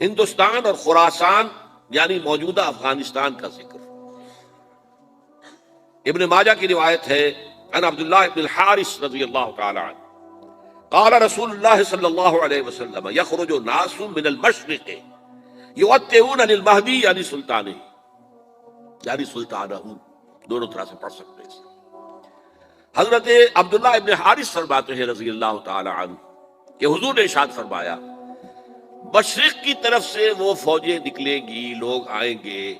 ہندوستان اور خراسان یعنی موجودہ افغانستان کا ذکر۔ ابن ماجہ کی روایت ہے عن عبداللہ ابن الحارث رضی اللہ تعالی عنہ قال رسول اللہ صلی اللہ علیہ وسلم یخرج ناس من المشرق یؤتون للمہدی یعنی سلطانہ، یعنی سلطانہ، دونوں طرح سے پڑھ سکتے ہیں۔ حضرت عبداللہ ابن حارث فرماتے ہیں رضی اللہ تعالی عنہ کہ حضور نے ارشاد فرمایا مشرق کی طرف سے وہ فوجیں نکلیں گی، لوگ آئیں گے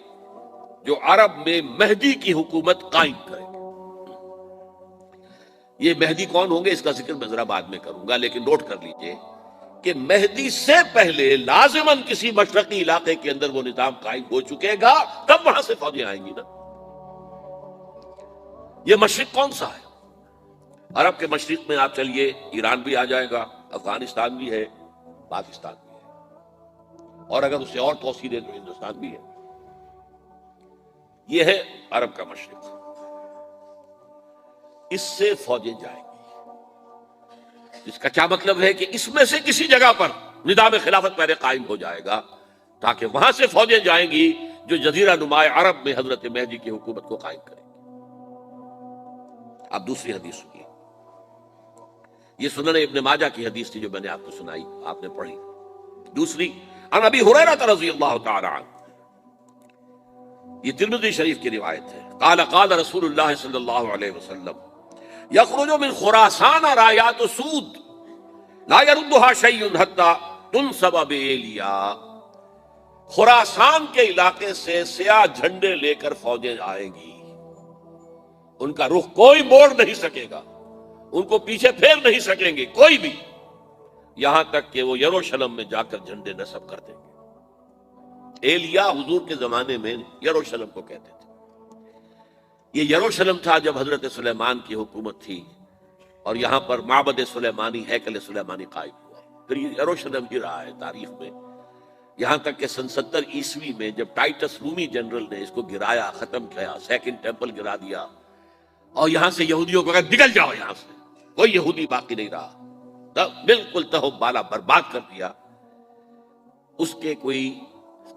جو عرب میں مہدی کی حکومت قائم کریں گے۔ یہ مہدی کون ہوں گے اس کا ذکر میں ذرا بعد میں کروں گا، لیکن نوٹ کر لیجئے کہ مہدی سے پہلے لازماً کسی مشرقی علاقے کے اندر وہ نظام قائم ہو چکے گا، تب وہاں سے فوجیں آئیں گی نا۔ یہ مشرق کون سا ہے؟ عرب کے مشرق میں آپ چلیے، ایران بھی آ جائے گا، افغانستان بھی ہے، پاکستان بھی ہے، اور اگر اسے اور توسیع دے تو ہندوستان بھی ہے۔ یہ ہے عرب کا مشرق، اس سے فوجیں جائیں گی، جس کا کیا مطلب ہے کہ اس میں سے کسی جگہ پر نظام خلافت پہلے قائم ہو جائے گا تاکہ وہاں سے فوجیں جائیں گی جو جزیرہ نما عرب میں حضرت مہدی کی حکومت کو قائم کریں گی۔ اب دوسری حدیث سنیے، یہ سنن ابن ماجہ کی حدیث تھی جو میں نے آپ کو سنائی، آپ نے پڑھی۔ دوسری عن ابی ہریرہ رضی اللہ تعالی عنہ، یہ ترمذی شریف کی روایت ہے، قال قال رسول اللہ صلی اللہ علیہ وسلم یخرج من خراسان رایات سود لا يردها شیء حتی تنصب بایلیا۔ خراسان کے علاقے سے سیاہ جھنڈے لے کر فوجیں آئیں گی، ان کا رخ کوئی موڑ نہیں سکے گا، ان کو پیچھے پھیر نہیں سکیں گے کوئی بھی، یہاں تک کہ وہ یروشلم میں جا کر جھنڈے نصب کر دیں گے۔ ایلیا حضور کے زمانے میں یروشلم کو کہتے تھے۔ یہ یروشلم تھا جب حضرت سلیمان کی حکومت تھی، اور یہاں پر معبد سلیمانی، ہیکل سلیمانی قائم ہوا۔ پھر یہ یروشلم ہی رہا ہے تاریخ میں، یہاں تک کہ سن 70 عیسوی میں جب ٹائٹس رومی جنرل نے اس کو گرایا، ختم کیا، سیکنڈ ٹیمپل گرا دیا، اور یہاں سے یہودیوں کو کہا نکل جاؤ یہاں سے، کوئی یہودی باقی نہیں رہا، بالکل تہو بالا برباد کر دیا۔ اس کے کوئی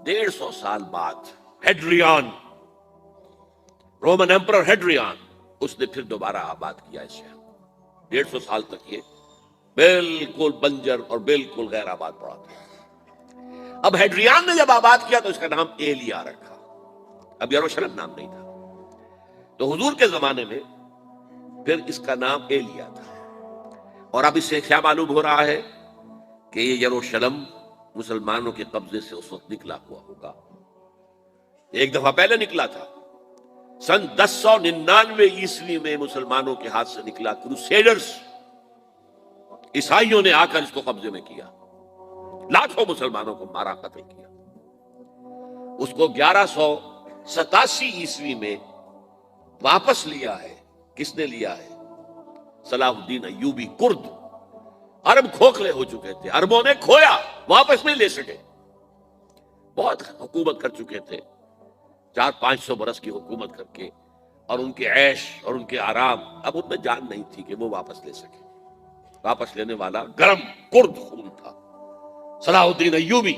150 سال بعد ہیڈریان، رومن ایمپرر ہیڈریان، اس نے پھر دوبارہ آباد کیا اس شہر کو۔ 150 سال تک یہ بالکل بنجر اور بالکل غیر آباد پڑا تھا۔ اب ہیڈریان نے جب آباد کیا تو اس کا نام ایلیا رکھا، اب یروشلم نام نہیں تھا۔ تو حضور کے زمانے میں پھر اس کا نام ایلیا تھا، اور اب اس سے کیا معلوم ہو رہا ہے کہ یہ یروشلم مسلمانوں کے قبضے سے اس وقت نکلا ہوا ہوگا۔ ایک دفعہ پہلے نکلا تھا، سن 1099 عیسوی میں مسلمانوں کے ہاتھ سے نکلا، کروسیڈرز، عیسائیوں نے آ کر اس کو قبضے میں کیا، لاکھوں مسلمانوں کو مارا، قتل کیا۔ اس کو 1187 عیسوی میں واپس لیا ہے۔ کس نے لیا ہے؟ صلاح الدین ایوبی، کرد۔ عرب کھوکھلے ہو چکے تھے، عربوں نے کھویا، واپس نہیں لے سکے، بہت حکومت کر چکے تھے، 400-500 برس کی حکومت کر کے، اور ان کے عیش اور ان کے آرام، اب ان میں جان نہیں تھی کہ وہ واپس لے سکے۔ واپس لینے والا گرم کرد خون تھا، صلاح الدین ایوبی۔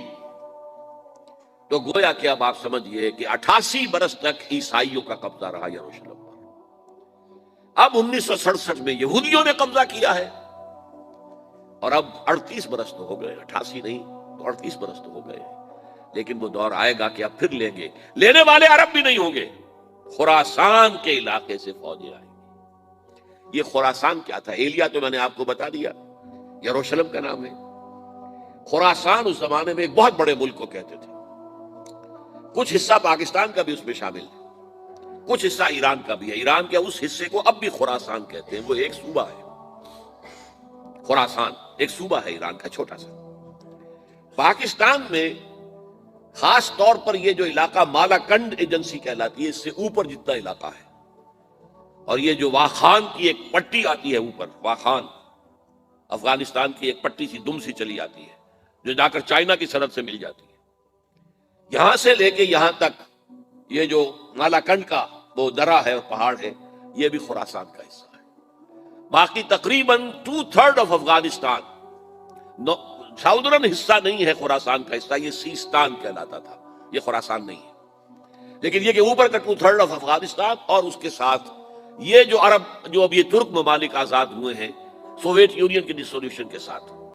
تو گویا کہ اب آپ سمجھئے کہ 88 برس تک عیسائیوں کا قبضہ رہا یروشلم پر۔ اب 1967 میں یہودیوں نے قبضہ کیا ہے، اور اب 38 برس تو ہو گئے، 88 نہیں تو 38 برس تو ہو گئے، لیکن وہ دور آئے گا کہ اب پھر لیں گے۔ لینے والے عرب بھی نہیں ہوں گے، خراسان کے علاقے سے فوجیں آئیں گی۔ یہ خراسان کیا تھا؟ ایلیا تو میں نے آپ کو بتا دیا، یروشلم کا نام ہے۔ خراسان اس زمانے میں ایک بہت بڑے ملک کو کہتے تھے، کچھ حصہ پاکستان کا بھی اس میں شامل ہے، کچھ حصہ ایران کا بھی ہے۔ ایران کے اس حصے کو اب بھی خراسان کہتے ہیں، وہ ایک صوبہ ہے۔ خراسان ایک صوبہ ہے ایران کا، چھوٹا سا۔ پاکستان میں خاص طور پر یہ جو علاقہ مالاکنڈ ایجنسی کہلاتی ہے، اس سے اوپر جتنا علاقہ ہے، اور یہ جو واخان کی ایک پٹی آتی ہے اوپر، واخان افغانستان کی ایک پٹی سی دم سی چلی آتی ہے جو جا کر چائنا کی سرحد سے مل جاتی ہے، یہاں سے لے کے یہاں تک یہ جو مالاکنڈ کا وہ درہ ہے اور پہاڑ ہے، یہ بھی خراسان کا حصہ ہے۔ باقی تقریباً 2/3 آف افغانستان، ساؤدرن حصہ نہیں ہے خراسان کا حصہ، یہ سیستان کہلاتا تھا، یہ خراسان نہیں ہے، لیکن یہ کہ اوپر کا 2/3 آف افغانستان اور اس کے ساتھ یہ جو عرب جو اب یہ ترک ممالک آزاد ہوئے ہیں سوویت یونین کی ڈسولوشن کے ساتھ،